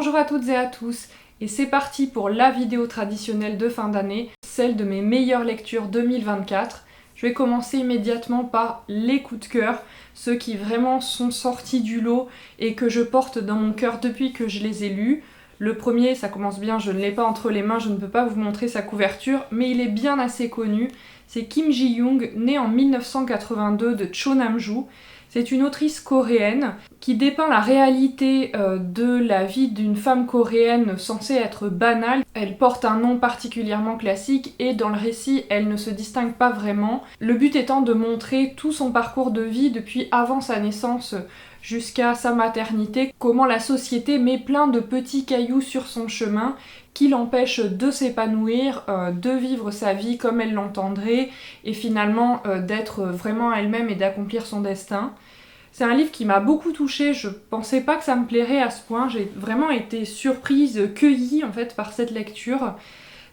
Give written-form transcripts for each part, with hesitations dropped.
Bonjour à toutes et à tous, et c'est parti pour la vidéo traditionnelle de fin d'année, celle de mes meilleures lectures 2024. Je vais commencer immédiatement par les coups de cœur, ceux qui vraiment sont sortis du lot et que je porte dans mon cœur depuis que je les ai lus. Le premier, ça commence bien, je ne l'ai pas entre les mains, je ne peux pas vous montrer sa couverture, mais il est bien assez connu. C'est Kim Ji-young, née en 1982 de Cho Nam-ju. C'est une autrice coréenne qui dépeint la réalité de la vie d'une femme coréenne censée être banale. Elle porte un nom particulièrement classique et dans le récit, elle ne se distingue pas vraiment. Le but étant de montrer tout son parcours de vie depuis avant sa naissance jusqu'à sa maternité, comment la société met plein de petits cailloux sur son chemin qui l'empêchent de s'épanouir, de vivre sa vie comme elle l'entendrait et finalement d'être vraiment elle-même et d'accomplir son destin. C'est un livre qui m'a beaucoup touchée, je pensais pas que ça me plairait à ce point, j'ai vraiment été surprise, cueillie en fait par cette lecture.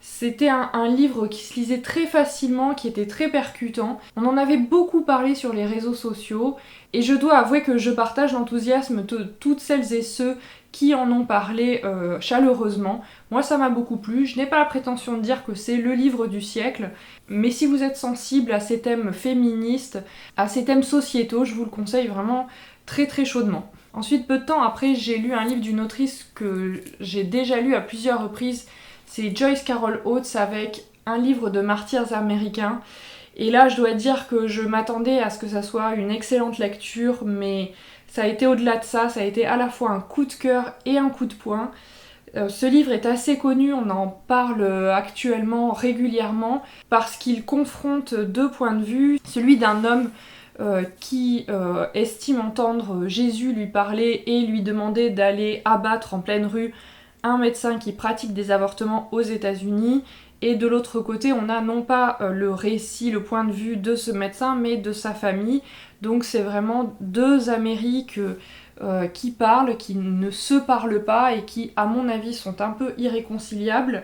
C'était un livre qui se lisait très facilement, qui était très percutant. On en avait beaucoup parlé sur les réseaux sociaux et je dois avouer que je partage l'enthousiasme de toutes celles et ceux qui en ont parlé chaleureusement. Moi ça m'a beaucoup plu, je n'ai pas la prétention de dire que c'est le livre du siècle, mais si vous êtes sensible à ces thèmes féministes, à ces thèmes sociétaux, je vous le conseille vraiment très très chaudement. Ensuite, peu de temps après, j'ai lu un livre d'une autrice que j'ai déjà lu à plusieurs reprises. C'est Joyce Carol Oates avec un livre de martyrs américains. Et là, je dois dire que je m'attendais à ce que ça soit une excellente lecture, mais ça a été au-delà de ça, ça a été à la fois un coup de cœur et un coup de poing. Ce livre est assez connu, on en parle actuellement régulièrement, parce qu'il confronte deux points de vue. Celui d'un homme qui estime entendre Jésus lui parler et lui demander d'aller abattre en pleine rue un médecin qui pratique des avortements aux États-Unis, et de l'autre côté, on a non pas le récit, le point de vue de ce médecin, mais de sa famille. Donc c'est vraiment deux Amériques qui parlent, qui ne se parlent pas et qui, à mon avis, sont un peu irréconciliables.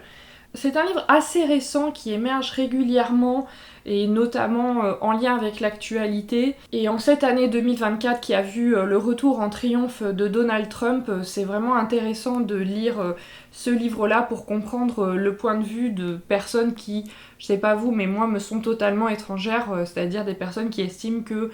C'est un livre assez récent qui émerge régulièrement et notamment en lien avec l'actualité. Et en cette année 2024 qui a vu le retour en triomphe de Donald Trump, c'est vraiment intéressant de lire ce livre-là pour comprendre le point de vue de personnes qui, je sais pas vous, mais moi me sont totalement étrangères, c'est-à-dire des personnes qui estiment que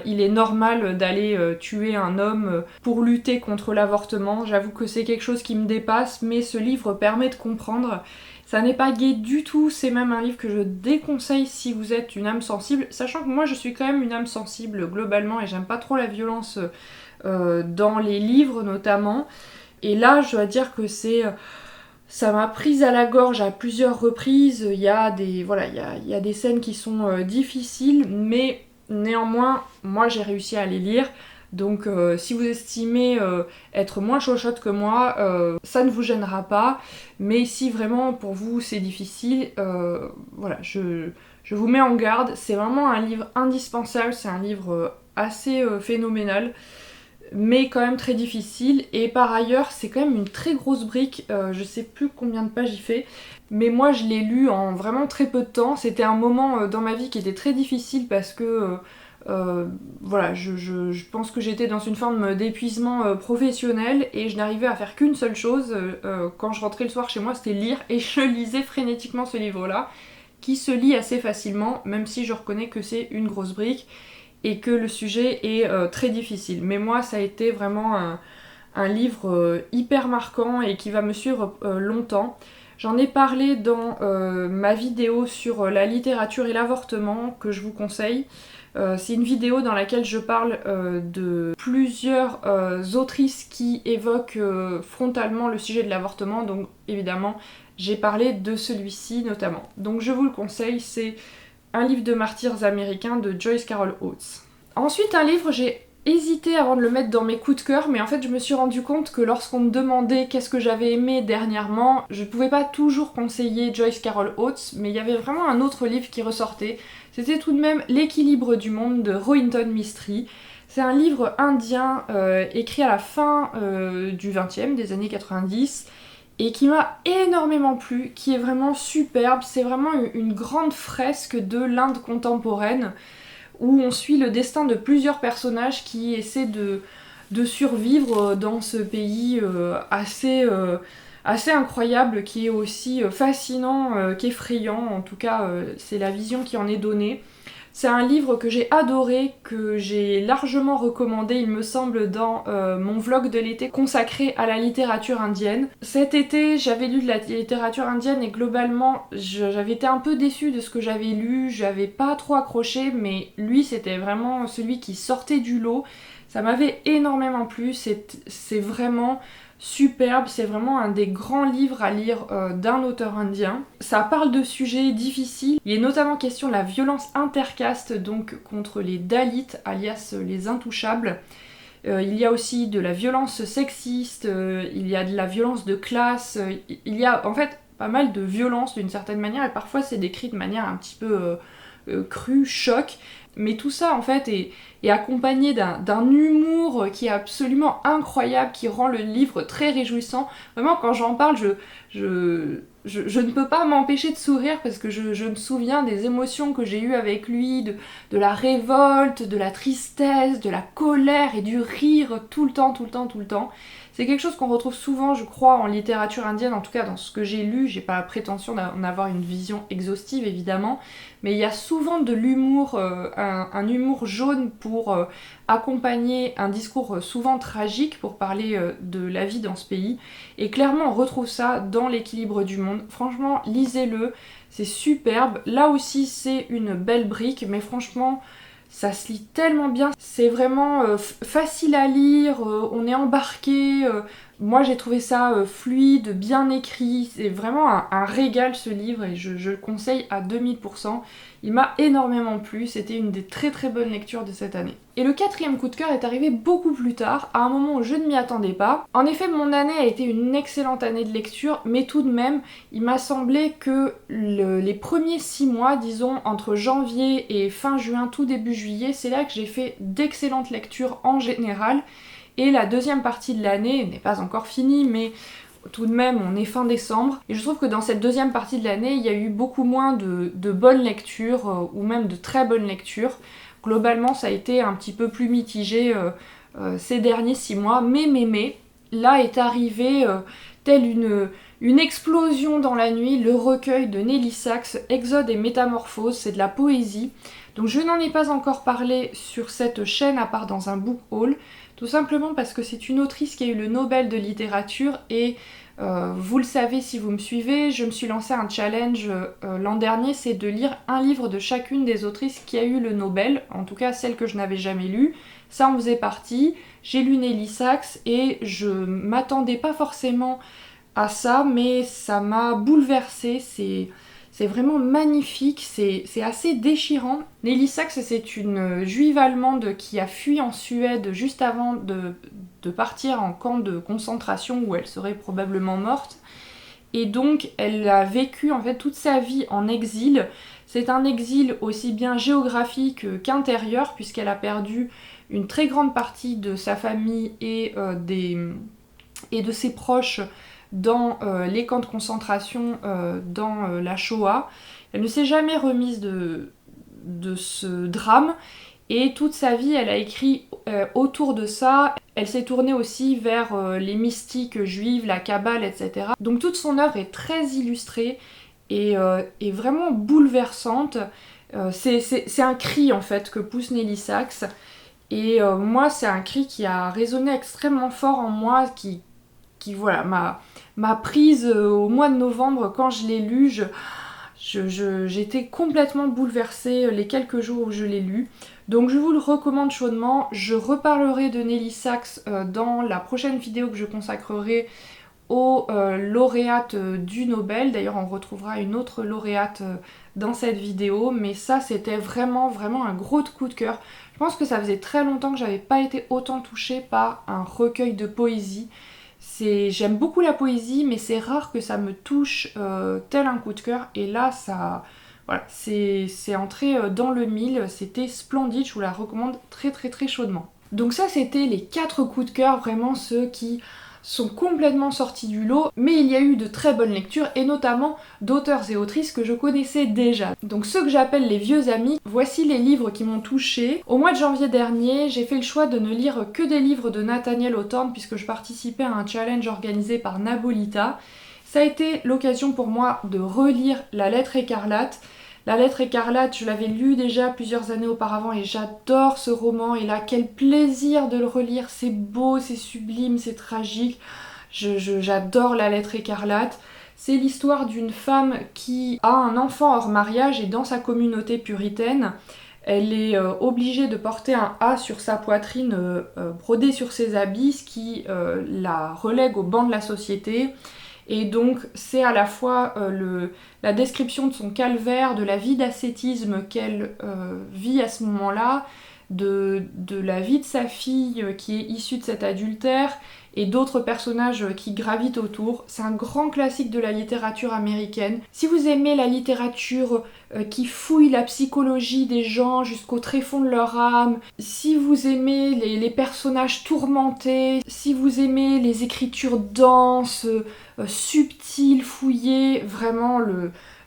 il est normal d'aller tuer un homme pour lutter contre l'avortement. J'avoue que c'est quelque chose qui me dépasse, mais ce livre permet de comprendre. Ça n'est pas gai du tout, c'est même un livre que je déconseille si vous êtes une âme sensible, sachant que moi je suis quand même une âme sensible globalement et j'aime pas trop la violence dans les livres notamment. Et là je dois dire que ça m'a prise à la gorge à plusieurs reprises. Il y a des scènes qui sont difficiles, mais néanmoins moi j'ai réussi à les lire. Donc si vous estimez être moins chochotte que moi, ça ne vous gênera pas. Mais si vraiment pour vous c'est difficile, voilà, je vous mets en garde. C'est vraiment un livre indispensable, c'est un livre assez phénoménal, mais quand même très difficile. Et par ailleurs, c'est quand même une très grosse brique, je sais plus combien de pages il fait, mais moi je l'ai lu en vraiment très peu de temps. C'était un moment dans ma vie qui était très difficile parce que voilà, je pense que j'étais dans une forme d'épuisement professionnel et je n'arrivais à faire qu'une seule chose quand je rentrais le soir chez moi, c'était lire, et je lisais frénétiquement ce livre-là, qui se lit assez facilement, même si je reconnais que c'est une grosse brique et que le sujet est très difficile. Mais moi, ça a été vraiment un livre hyper marquant et qui va me suivre longtemps. J'en ai parlé dans ma vidéo sur la littérature et l'avortement, que je vous conseille. C'est une vidéo dans laquelle je parle de plusieurs autrices qui évoquent frontalement le sujet de l'avortement, donc évidemment j'ai parlé de celui-ci notamment. Donc je vous le conseille, c'est un livre de martyrs américains de Joyce Carol Oates. Ensuite un livre, j'ai hésité avant de le mettre dans mes coups de cœur, mais en fait je me suis rendu compte que lorsqu'on me demandait qu'est-ce que j'avais aimé dernièrement, je pouvais pas toujours conseiller Joyce Carol Oates, mais il y avait vraiment un autre livre qui ressortait. C'était tout de même L'équilibre du monde de Rohinton Mistry. C'est un livre indien écrit à la fin du 20e, des années 90, et qui m'a énormément plu, qui est vraiment superbe. C'est vraiment une grande fresque de l'Inde contemporaine, où on suit le destin de plusieurs personnages qui essaient de survivre dans ce pays assez incroyable, qui est aussi fascinant qu'effrayant. En tout cas, c'est la vision qui en est donnée. C'est un livre que j'ai adoré, que j'ai largement recommandé, il me semble, dans mon vlog de l'été consacré à la littérature indienne. Cet été, j'avais lu de la littérature indienne et globalement, j'avais été un peu déçue de ce que j'avais lu, j'avais pas trop accroché, mais lui, c'était vraiment celui qui sortait du lot. Ça m'avait énormément plu, c'est vraiment superbe, c'est vraiment un des grands livres à lire d'un auteur indien. Ça parle de sujets difficiles, il est notamment question de la violence intercaste, donc contre les Dalits, alias les intouchables. Il y a aussi de la violence sexiste, il y a de la violence de classe, il y a en fait pas mal de violence d'une certaine manière, et parfois c'est décrit de manière un petit peu crue, choc. Mais tout ça en fait est accompagné d'un humour qui est absolument incroyable, qui rend le livre très réjouissant. Vraiment quand j'en parle, je ne peux pas m'empêcher de sourire parce que je me souviens des émotions que j'ai eues avec lui, de la révolte, de la tristesse, de la colère et du rire tout le temps. C'est quelque chose qu'on retrouve souvent, je crois, en littérature indienne, en tout cas dans ce que j'ai lu. J'ai pas la prétention d'en avoir une vision exhaustive, évidemment, mais il y a souvent de l'humour, un humour jaune pour accompagner un discours souvent tragique pour parler de la vie dans ce pays. Et clairement, on retrouve ça dans L'équilibre du monde. Franchement, lisez-le, c'est superbe. Là aussi, c'est une belle brique, mais franchement, ça se lit tellement bien, c'est vraiment facile à lire, on est embarqué. Moi j'ai trouvé ça fluide, bien écrit, c'est vraiment un régal ce livre et je le conseille à 2000%. Il m'a énormément plu, c'était une des très très bonnes lectures de cette année. Et le quatrième coup de cœur est arrivé beaucoup plus tard, à un moment où je ne m'y attendais pas. En effet, mon année a été une excellente année de lecture, mais tout de même, il m'a semblé que les premiers 6 mois, disons entre janvier et fin juin, tout début juillet, c'est là que j'ai fait d'excellentes lectures en général. Et la deuxième partie de l'année n'est pas encore finie, mais tout de même, on est fin décembre. Et je trouve que dans cette deuxième partie de l'année, il y a eu beaucoup moins de bonnes lectures, ou même de très bonnes lectures. Globalement, ça a été un petit peu plus mitigé ces derniers 6 mois. Mais, là est arrivé, telle une explosion dans la nuit, le recueil de Nelly Sachs, Exode et Métamorphose, c'est de la poésie. Donc je n'en ai pas encore parlé sur cette chaîne à part dans un book haul, tout simplement parce que c'est une autrice qui a eu le Nobel de littérature et vous le savez si vous me suivez, je me suis lancé un challenge l'an dernier, c'est de lire un livre de chacune des autrices qui a eu le Nobel, en tout cas celle que je n'avais jamais lue. Ça en faisait partie, j'ai lu Nelly Sachs et je m'attendais pas forcément à ça, mais ça m'a bouleversée, c'est vraiment magnifique, c'est assez déchirant. Nelly Sachs, c'est une juive allemande qui a fui en Suède juste avant de partir en camp de concentration où elle serait probablement morte. Et donc elle a vécu en fait toute sa vie en exil. C'est un exil aussi bien géographique qu'intérieur puisqu'elle a perdu une très grande partie de sa famille et de ses proches dans les camps de concentration, dans la Shoah. Elle ne s'est jamais remise de ce drame et toute sa vie elle a écrit autour de ça. Elle s'est tournée aussi vers les mystiques juives, la Kabbale, etc. Donc toute son œuvre est très illustrée et vraiment bouleversante. C'est un cri en fait que pousse Nelly Sachs et moi c'est un cri qui a résonné extrêmement fort en moi, qui voilà, m'a prise au mois de novembre quand je l'ai lu. J'étais complètement bouleversée les quelques jours où je l'ai lu. Donc je vous le recommande chaudement. Je reparlerai de Nelly Sachs dans la prochaine vidéo que je consacrerai aux lauréates du Nobel. D'ailleurs on retrouvera une autre lauréate dans cette vidéo. Mais ça c'était vraiment un gros coup de cœur. Je pense que ça faisait très longtemps que j'avais pas été autant touchée par un recueil de poésie. J'aime beaucoup la poésie, mais c'est rare que ça me touche tel un coup de cœur. Et là, ça, voilà, c'est entré dans le mille. C'était splendide, je vous la recommande très chaudement. Donc ça, c'était les 4 coups de cœur, vraiment ceux qui sont complètement sortis du lot, mais il y a eu de très bonnes lectures, et notamment d'auteurs et autrices que je connaissais déjà. Donc ceux que j'appelle les vieux amis, voici les livres qui m'ont touchée. Au mois de janvier dernier, j'ai fait le choix de ne lire que des livres de Nathaniel Hawthorne, puisque je participais à un challenge organisé par Nabolita. Ça a été l'occasion pour moi de relire La Lettre écarlate. La Lettre écarlate, je l'avais lu déjà plusieurs années auparavant et j'adore ce roman. Et là, quel plaisir de le relire. C'est beau, c'est sublime, c'est tragique. J'adore La Lettre écarlate. C'est l'histoire d'une femme qui a un enfant hors mariage et dans sa communauté puritaine, elle est obligée de porter un A sur sa poitrine brodé sur ses habits, ce qui la relègue au banc de la société. Et donc c'est à la fois la description de son calvaire, de la vie d'ascétisme qu'elle vit à ce moment-là, de la vie de sa fille qui est issue de cet adultère, et d'autres personnages qui gravitent autour. C'est un grand classique de la littérature américaine. Si vous aimez la littérature qui fouille la psychologie des gens jusqu'au tréfonds de leur âme, si vous aimez les personnages tourmentés, si vous aimez les écritures denses, subtiles, fouillées, vraiment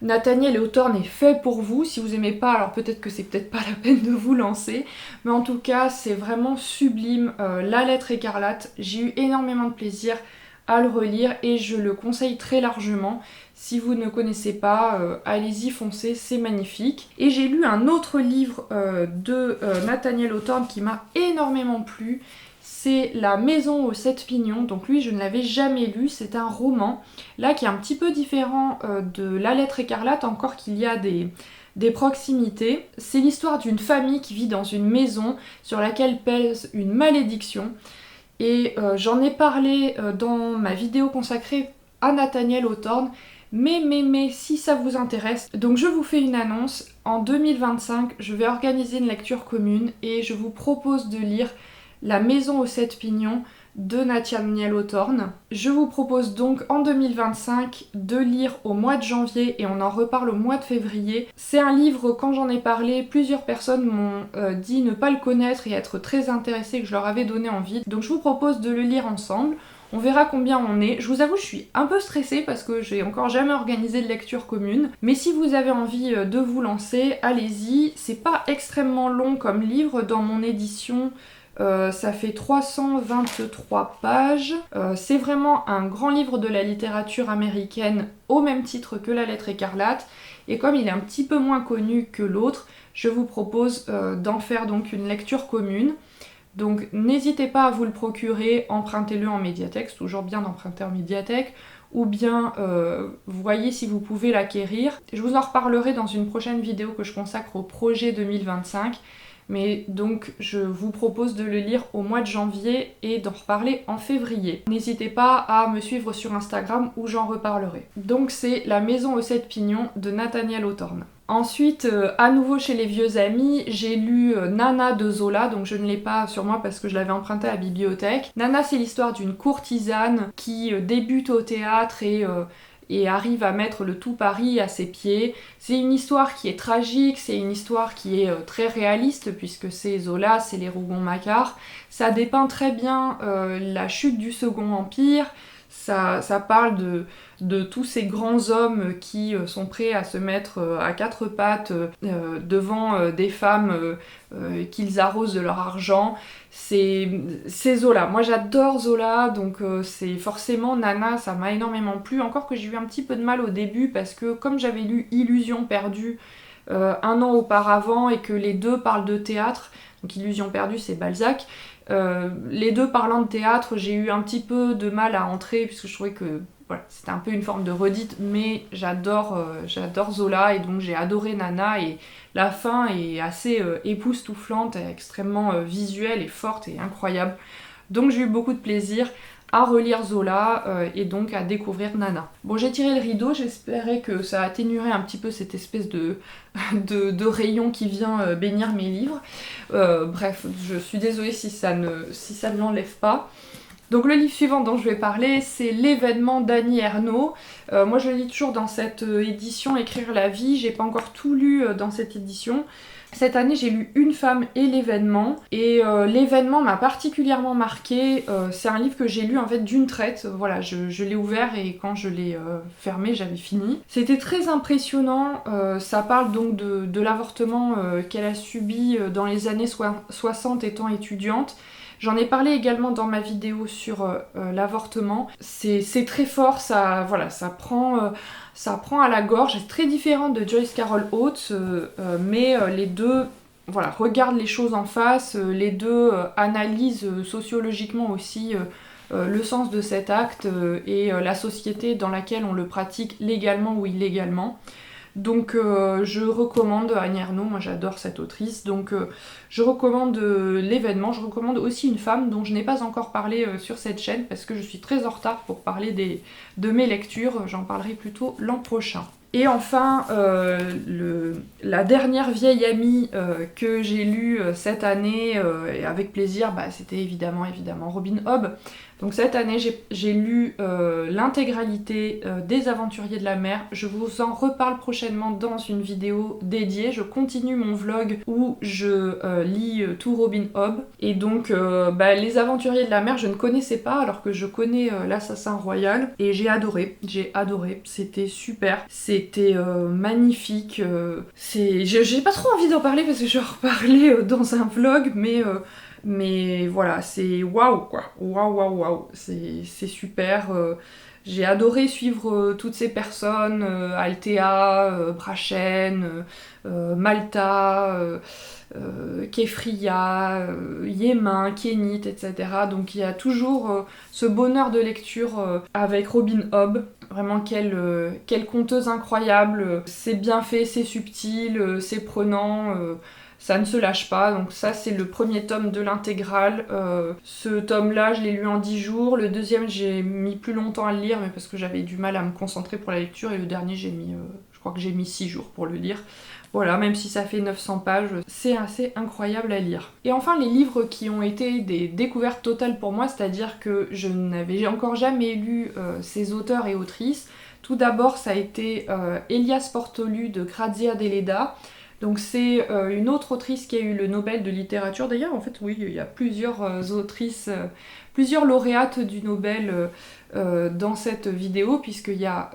Nathaniel Hawthorne est fait pour vous. Si vous aimez pas, alors peut-être que c'est peut-être pas la peine de vous lancer, mais en tout cas c'est vraiment sublime. La Lettre écarlate, j'ai eu énormément de plaisir à le relire et je le conseille très largement. Si vous ne connaissez pas, allez-y, foncez, c'est magnifique. Et j'ai lu un autre livre de Nathaniel Hawthorne qui m'a énormément plu. C'est La Maison aux 7 pignons, donc lui je ne l'avais jamais lu, c'est un roman, là qui est un petit peu différent de La Lettre écarlate, encore qu'il y a des proximités. C'est l'histoire d'une famille qui vit dans une maison sur laquelle pèse une malédiction, et j'en ai parlé dans ma vidéo consacrée à Nathaniel Hawthorne, mais si ça vous intéresse, donc je vous fais une annonce, en 2025 je vais organiser une lecture commune et je vous propose de lire La Maison aux 7 pignons de Nathaniel Hawthorne. Je vous propose donc en 2025 de lire au mois de janvier et on en reparle au mois de février. C'est un livre, quand j'en ai parlé, plusieurs personnes m'ont dit ne pas le connaître et être très intéressées, que je leur avais donné envie. Donc je vous propose de le lire ensemble. On verra combien on est. Je vous avoue, je suis un peu stressée parce que j'ai encore jamais organisé de lecture commune. Mais si vous avez envie de vous lancer, allez-y. C'est pas extrêmement long comme livre. Dans mon édition, ça fait 323 pages. C'est vraiment un grand livre de la littérature américaine au même titre que La Lettre écarlate. Et comme il est un petit peu moins connu que l'autre, je vous propose d'en faire donc une lecture commune. Donc n'hésitez pas à vous le procurer, empruntez-le en médiathèque, c'est toujours bien d'emprunter en médiathèque, ou bien voyez si vous pouvez l'acquérir. Je vous en reparlerai dans une prochaine vidéo que je consacre au projet 2025, mais donc je vous propose de le lire au mois de janvier et d'en reparler en février. N'hésitez pas à me suivre sur Instagram où j'en reparlerai. Donc c'est La Maison aux 7 pignons de Nathaniel Hawthorne. Ensuite, à nouveau chez les vieux amis, j'ai lu Nana de Zola, donc je ne l'ai pas sur moi parce que je l'avais emprunté à la bibliothèque. Nana, c'est l'histoire d'une courtisane qui débute au théâtre et arrive à mettre le tout Paris à ses pieds. C'est une histoire qui est tragique, c'est une histoire qui est très réaliste puisque c'est Zola, c'est les Rougon-Macquart. Ça dépeint très bien la chute du Second Empire. Ça parle de tous ces grands hommes qui sont prêts à se mettre à quatre pattes devant des femmes qu'ils arrosent de leur argent. C'est Zola. Moi j'adore Zola, donc c'est forcément Nana, ça m'a énormément plu. Encore que j'ai eu un petit peu de mal au début parce que comme j'avais lu Illusion perdue un an auparavant et que les deux parlent de théâtre, donc Illusion perdue c'est Balzac, les deux parlant de théâtre, j'ai eu un petit peu de mal à entrer puisque je trouvais que voilà, c'était un peu une forme de redite, mais j'adore Zola et donc j'ai adoré Nana et la fin est assez époustouflante, extrêmement visuelle et forte et incroyable. Donc j'ai eu beaucoup de plaisir à relire Zola et donc à découvrir Nana. Bon, j'ai tiré le rideau, j'espérais que ça atténuerait un petit peu cette espèce de rayon qui vient bénir mes livres. Bref, je suis désolée si ça ne l'enlève pas. Donc le livre suivant dont je vais parler, c'est L'événement d'Annie Ernaux. Moi je lis toujours dans cette édition Écrire la vie, j'ai pas encore tout lu dans cette édition. Cette année, j'ai lu Une femme et l'événement, et l'événement m'a particulièrement marqué. C'est un livre que j'ai lu en fait d'une traite. Voilà, je l'ai ouvert et quand je l'ai fermé, j'avais fini. C'était très impressionnant. Ça parle donc de l'avortement qu'elle a subi dans les années 60 étant étudiante. J'en ai parlé également dans ma vidéo sur l'avortement. C'est très fort, ça, voilà, ça prend à la gorge. C'est très différent de Joyce Carol Oates, mais les deux, voilà, regardent les choses en face. Les deux analysent sociologiquement aussi le sens de cet acte et la société dans laquelle on le pratique légalement ou illégalement. Donc je recommande Annie Ernaux, moi j'adore cette autrice, donc je recommande l'événement, je recommande aussi Une femme dont je n'ai pas encore parlé sur cette chaîne parce que je suis très en retard pour parler de mes lectures, j'en parlerai plutôt l'an prochain. Et enfin, la dernière vieille amie que j'ai lue cette année, et avec plaisir, c'était évidemment Robin Hobb. Donc cette année, j'ai lu l'intégralité des Aventuriers de la mer. Je vous en reparle prochainement dans une vidéo dédiée. Je continue mon vlog où je lis tout Robin Hobb. Et donc, les Aventuriers de la mer, je ne connaissais pas, alors que je connais l'Assassin Royal. Et j'ai adoré. C'était super. C'était magnifique. J'ai pas trop envie d'en parler parce que je vais en reparler dans un vlog, mais voilà, c'est waouh quoi, waouh, c'est super. J'ai adoré suivre toutes ces personnes, Althea, Brachen, Malta, Kefria, Yémin, Kénit, etc. Donc il y a toujours ce bonheur de lecture avec Robin Hobb. Vraiment quelle conteuse incroyable, c'est bien fait, c'est subtil, c'est prenant. Ça ne se lâche pas, donc ça c'est le premier tome de l'intégrale. Ce tome-là, je l'ai lu en 10 jours. Le deuxième, j'ai mis plus longtemps à le lire, mais parce que j'avais du mal à me concentrer pour la lecture. Et le dernier, je crois que j'ai mis 6 jours pour le lire. Voilà, même si ça fait 900 pages, c'est assez incroyable à lire. Et enfin, les livres qui ont été des découvertes totales pour moi, c'est-à-dire que je n'avais encore jamais lu ces auteurs et autrices. Tout d'abord, ça a été Elias Portolu de Grazia Deledda. Donc c'est une autre autrice qui a eu le Nobel de littérature. D'ailleurs, en fait, oui, il y a plusieurs autrices, plusieurs lauréates du Nobel dans cette vidéo, puisqu'il y a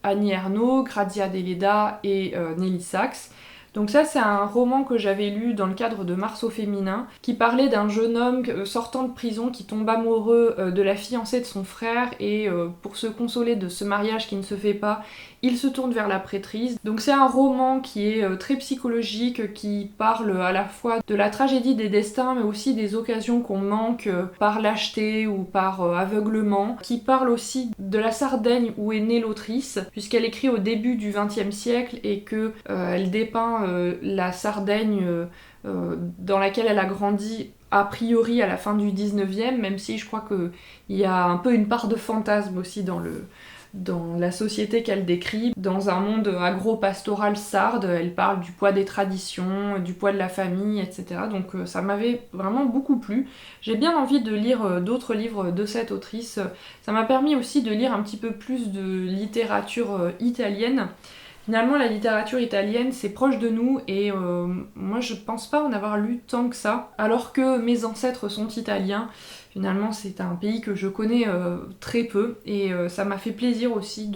Annie Ernaux, Grazia Deledda et Nelly Sachs. Donc ça, c'est un roman que j'avais lu dans le cadre de Mars au féminin, qui parlait d'un jeune homme sortant de prison qui tombe amoureux de la fiancée de son frère, et pour se consoler de ce mariage qui ne se fait pas, il se tourne vers la prêtrise. Donc c'est un roman qui est très psychologique, qui parle à la fois de la tragédie des destins, mais aussi des occasions qu'on manque par lâcheté ou par aveuglement, qui parle aussi de la Sardaigne où est née l'autrice, puisqu'elle écrit au début du XXe siècle et que elle dépeint la Sardaigne dans laquelle elle a grandi a priori à la fin du 19e, même si je crois qu'il y a un peu une part de fantasme aussi dans la société qu'elle décrit. Dans un monde agro-pastoral sarde, elle parle du poids des traditions, du poids de la famille, etc. Donc ça m'avait vraiment beaucoup plu. J'ai bien envie de lire d'autres livres de cette autrice. Ça m'a permis aussi de lire un petit peu plus de littérature italienne. Finalement, la littérature italienne, c'est proche de nous et moi, je pense pas en avoir lu tant que ça. Alors que mes ancêtres sont italiens, finalement, c'est un pays que je connais très peu et ça m'a fait plaisir aussi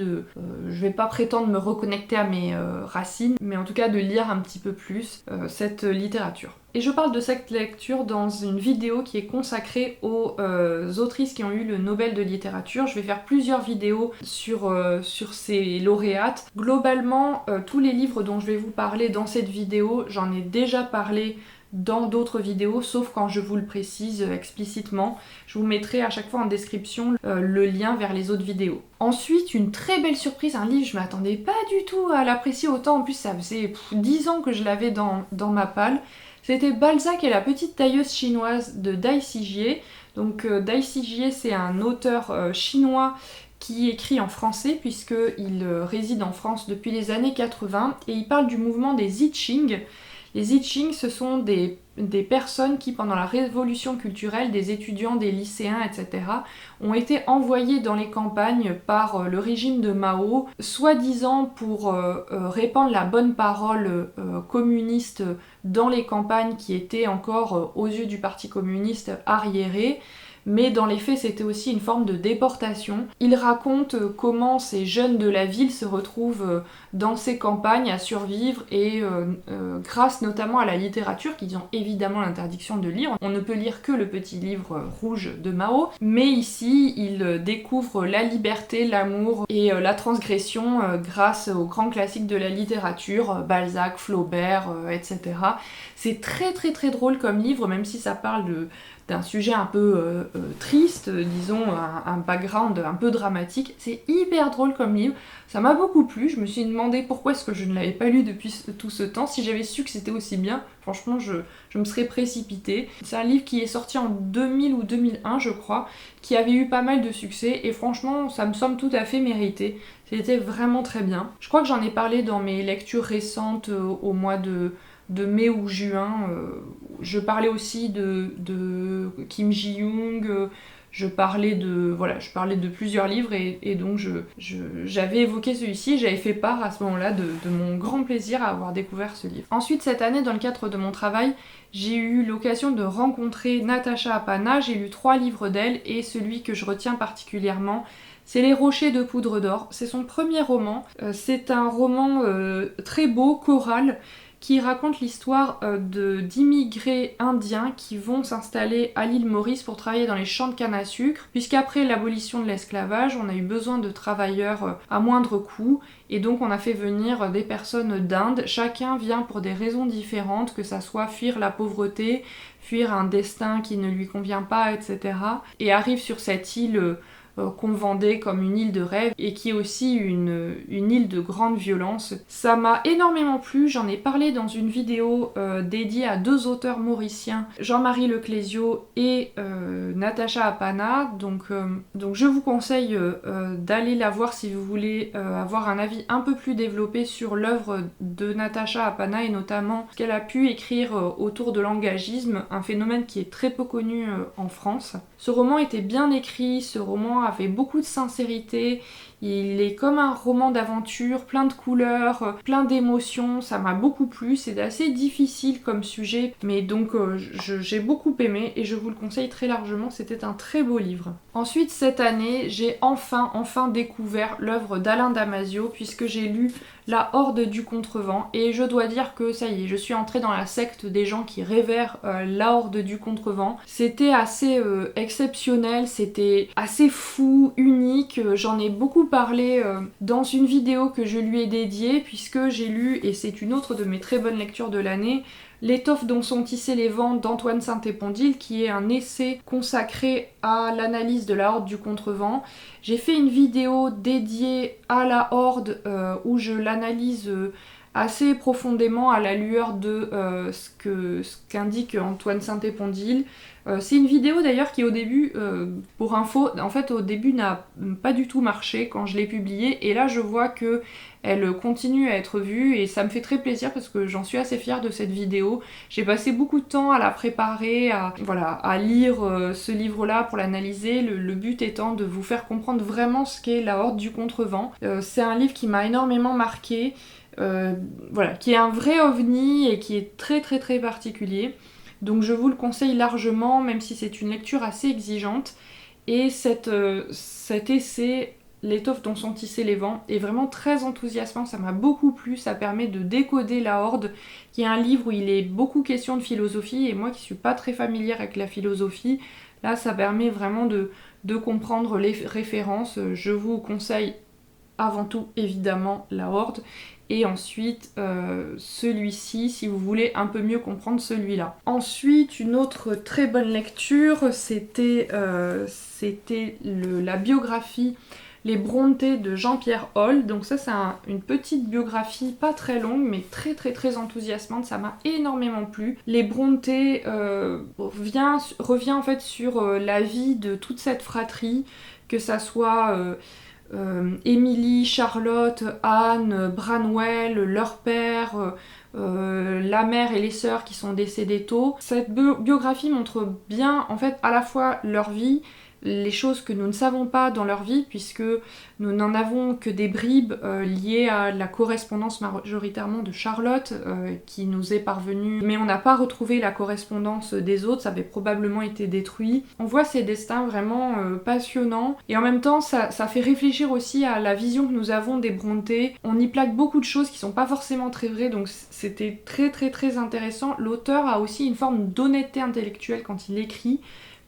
je vais pas prétendre me reconnecter à mes racines, mais en tout cas de lire un petit peu plus cette littérature. Et je parle de cette lecture dans une vidéo qui est consacrée aux autrices qui ont eu le Nobel de littérature. Je vais faire plusieurs vidéos sur ces lauréates. Globalement, tous les livres dont je vais vous parler dans cette vidéo, j'en ai déjà parlé dans d'autres vidéos, sauf quand je vous le précise explicitement. Je vous mettrai à chaque fois en description le lien vers les autres vidéos. Ensuite, une très belle surprise, un livre, je m'attendais pas du tout à l'apprécier autant. En plus, ça faisait 10 ans que je l'avais dans ma palle. C'était Balzac et la petite tailleuse chinoise de Dai Sijie. Donc Dai Sijie, c'est un auteur chinois qui écrit en français puisqu'il réside en France depuis les années 80 et il parle du mouvement des I Ching. Les I Ching, ce sont des personnes qui, pendant la révolution culturelle, des étudiants, des lycéens, etc., ont été envoyés dans les campagnes par le régime de Mao, soi-disant pour répandre la bonne parole communiste dans les campagnes qui étaient encore, aux yeux du Parti communiste, arriérées. Mais dans les faits, c'était aussi une forme de déportation. Il raconte comment ces jeunes de la ville se retrouvent dans ces campagnes à survivre et grâce notamment à la littérature, qu'ils ont évidemment l'interdiction de lire. On ne peut lire que le petit livre rouge de Mao, mais ici, il découvre la liberté, l'amour et la transgression grâce aux grands classiques de la littérature, Balzac, Flaubert, etc. C'est très très très drôle comme livre, même si ça parle d'un sujet un peu triste, disons, un background un peu dramatique. C'est hyper drôle comme livre, ça m'a beaucoup plu, je me suis demandé pourquoi est-ce que je ne l'avais pas lu depuis tout ce temps. Si j'avais su que c'était aussi bien, franchement je me serais précipitée. C'est un livre qui est sorti en 2000 ou 2001 je crois, qui avait eu pas mal de succès et franchement ça me semble tout à fait mérité. C'était vraiment très bien. Je crois que j'en ai parlé dans mes lectures récentes au mois de mai ou juin. Je parlais aussi de Kim Ji-young, je parlais de plusieurs livres et donc j'avais évoqué celui-ci, j'avais fait part à ce moment-là de mon grand plaisir à avoir découvert ce livre. Ensuite cette année, dans le cadre de mon travail, j'ai eu l'occasion de rencontrer Natasha Apana, j'ai lu 3 livres d'elle et celui que je retiens particulièrement, c'est Les Rochers de poudre d'or. C'est son premier roman, c'est un roman très beau, choral, qui raconte l'histoire d'immigrés indiens qui vont s'installer à l'île Maurice pour travailler dans les champs de canne à sucre, puisqu'après l'abolition de l'esclavage, on a eu besoin de travailleurs à moindre coût, et donc on a fait venir des personnes d'Inde. Chacun vient pour des raisons différentes, que ça soit fuir la pauvreté, fuir un destin qui ne lui convient pas, etc. Et arrive sur cette île qu'on vendait comme une île de rêve et qui est aussi une île de grande violence. Ça m'a énormément plu, j'en ai parlé dans une vidéo dédiée à 2 auteurs mauriciens, Jean-Marie Leclésio et Natasha Apana, donc je vous conseille d'aller la voir si vous voulez avoir un avis un peu plus développé sur l'œuvre de Natasha Apana et notamment ce qu'elle a pu écrire autour de l'engagisme, un phénomène qui est très peu connu en France. Ce roman était bien écrit, ce roman avait beaucoup de sincérité, il est comme un roman d'aventure, plein de couleurs, plein d'émotions, ça m'a beaucoup plu, c'est assez difficile comme sujet, mais donc j'ai beaucoup aimé et je vous le conseille très largement, c'était un très beau livre. Ensuite cette année, j'ai enfin découvert l'œuvre d'Alain Damasio puisque j'ai lu La Horde du Contrevent et je dois dire que ça y est, je suis entrée dans la secte des gens qui révèrent La Horde du Contrevent. C'était assez exceptionnel, c'était assez fou, unique, j'en ai beaucoup parlé dans une vidéo que je lui ai dédiée puisque j'ai lu, et c'est une autre de mes très bonnes lectures de l'année, L'étoffe dont sont tissés les vents d'Antoine Saint-Épondyle, qui est un essai consacré à l'analyse de la Horde du Contrevent. J'ai fait une vidéo dédiée à la Horde où je l'analyse assez profondément à la lueur de ce qu'indique Antoine Saint-Épondyle. C'est une vidéo d'ailleurs qui au début, pour info, en fait au début n'a pas du tout marché quand je l'ai publiée et là je vois que elle continue à être vue et ça me fait très plaisir parce que j'en suis assez fière de cette vidéo. J'ai passé beaucoup de temps à la préparer, à lire ce livre-là pour l'analyser, le but étant de vous faire comprendre vraiment ce qu'est la Horde du Contrevent. C'est un livre qui m'a énormément marqué, qui est un vrai ovni et qui est très très très particulier. Donc je vous le conseille largement, même si c'est une lecture assez exigeante. Et cet essai, L'étoffe dont sont tissés les vents, est vraiment très enthousiasmant, ça m'a beaucoup plu, ça permet de décoder la Horde, qui est un livre où il est beaucoup question de philosophie, et moi qui suis pas très familière avec la philosophie, là ça permet vraiment de comprendre les références. Je vous conseille avant tout évidemment la Horde, et ensuite celui-ci si vous voulez un peu mieux comprendre celui-là. Ensuite, une autre très bonne lecture, c'était la biographie Les Brontë de Jean-Pierre Holl. Donc ça c'est une petite biographie pas très longue mais très très très enthousiasmante, ça m'a énormément plu. Les Brontë revient en fait sur la vie de toute cette fratrie, que ça soit Emily, Charlotte, Anne, Branwell, leur père, la mère et les sœurs qui sont décédées tôt. Cette biographie montre bien en fait à la fois leur vie, les choses que nous ne savons pas dans leur vie, puisque nous n'en avons que des bribes liées à la correspondance majoritairement de Charlotte qui nous est parvenue, mais on n'a pas retrouvé la correspondance des autres, ça avait probablement été détruit. On voit ces destins vraiment passionnants, et en même temps ça fait réfléchir aussi à la vision que nous avons des Brontë. On y plaque beaucoup de choses qui sont pas forcément très vraies, donc c'était très intéressant. L'auteur a aussi une forme d'honnêteté intellectuelle quand il écrit,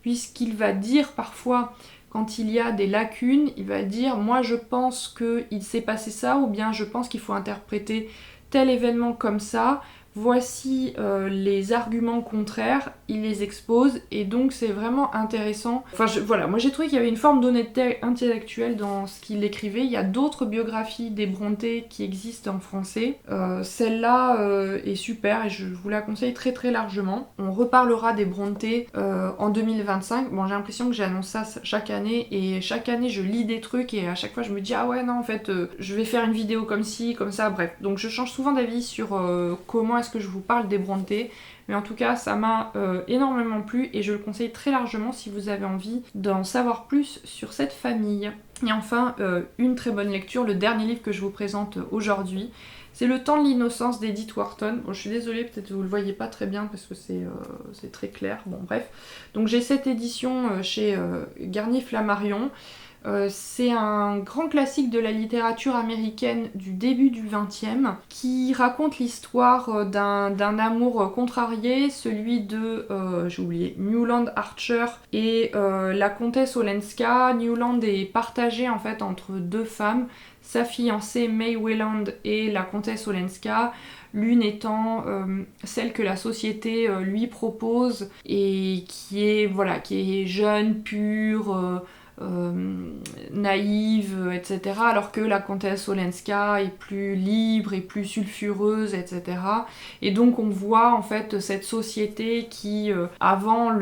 puisqu'il va dire parfois, quand il y a des lacunes, il va dire « moi je pense qu'il s'est passé ça » ou bien « je pense qu'il faut interpréter tel événement comme ça ». Voici les arguments contraires, il les expose, et donc c'est vraiment intéressant. Enfin voilà, moi j'ai trouvé qu'il y avait une forme d'honnêteté intellectuelle dans ce qu'il écrivait. Il y a d'autres biographies des Brontë qui existent en français. Celle-là est super et je vous la conseille très largement. On reparlera des Brontë en 2025. Bon, j'ai l'impression que j'annonce ça chaque année, et chaque année je lis des trucs et à chaque fois je me dis ah ouais non en fait je vais faire une vidéo comme ci, comme ça, bref. Donc je change souvent d'avis sur comment est-ce que je vous parle des Brontë, mais en tout cas ça m'a énormément plu et je le conseille très largement si vous avez envie d'en savoir plus sur cette famille. Et enfin, une très bonne lecture, le dernier livre que je vous présente aujourd'hui, c'est Le temps de l'innocence d'Edith Wharton. Bon, je suis désolée, peut-être que vous le voyez pas très bien parce que c'est très clair, bon bref. Donc j'ai cette édition chez Garnier Flammarion. C'est un grand classique de la littérature américaine du début du XXe qui raconte l'histoire d'un amour contrarié, celui de, j'ai oublié, Newland Archer et la comtesse Olenska. Newland est partagé en fait entre deux femmes, sa fiancée May Welland et la comtesse Olenska, l'une étant celle que la société lui propose et qui est jeune, pure, naïve, etc. Alors que la comtesse Olenska est plus libre et plus sulfureuse, etc. Et donc on voit en fait cette société qui, avant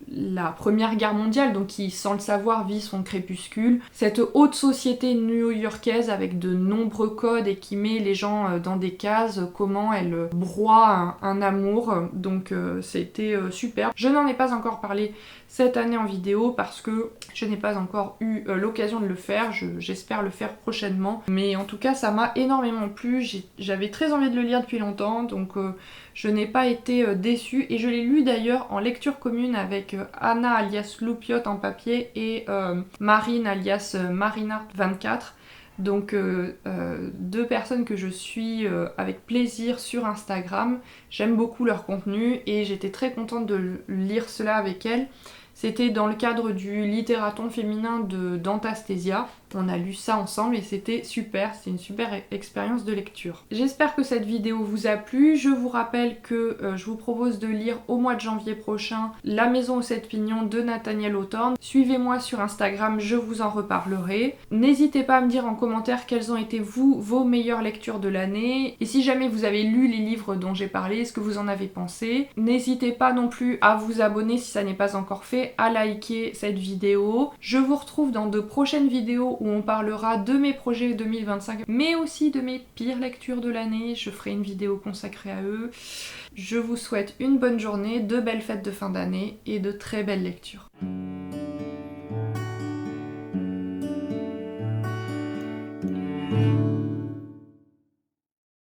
la Première Guerre mondiale, donc qui sans le savoir vit son crépuscule, cette haute société new-yorkaise avec de nombreux codes et qui met les gens dans des cases, comment elle broie un amour. Donc c'était super. Je n'en ai pas encore parlé cette année en vidéo parce que je n'ai pas encore eu l'occasion de le faire, j'espère le faire prochainement, mais en tout cas ça m'a énormément plu, j'avais très envie de le lire depuis longtemps, donc je n'ai pas été déçue, et je l'ai lu d'ailleurs en lecture commune avec Anna alias Loupiote en papier et Marine alias Marinart24. Donc deux personnes que je suis avec plaisir sur Instagram. J'aime beaucoup leur contenu et j'étais très contente de lire cela avec elles. C'était dans le cadre du littératon féminin d'Antastésia. On a lu ça ensemble et c'était super, c'est une super expérience de lecture. J'espère que cette vidéo vous a plu. Je vous rappelle que je vous propose de lire au mois de janvier prochain La Maison aux 7 pignons de Nathaniel Hawthorne. Suivez-moi sur Instagram, je vous en reparlerai. N'hésitez pas à me dire en commentaire quelles ont été vos meilleures lectures de l'année. Et si jamais vous avez lu les livres dont j'ai parlé, ce que vous en avez pensé. N'hésitez pas non plus à vous abonner si ça n'est pas encore fait, à liker cette vidéo. Je vous retrouve dans de prochaines vidéos où on parlera de mes projets 2025, mais aussi de mes pires lectures de l'année. Je ferai une vidéo consacrée à eux. Je vous souhaite une bonne journée, de belles fêtes de fin d'année et de très belles lectures.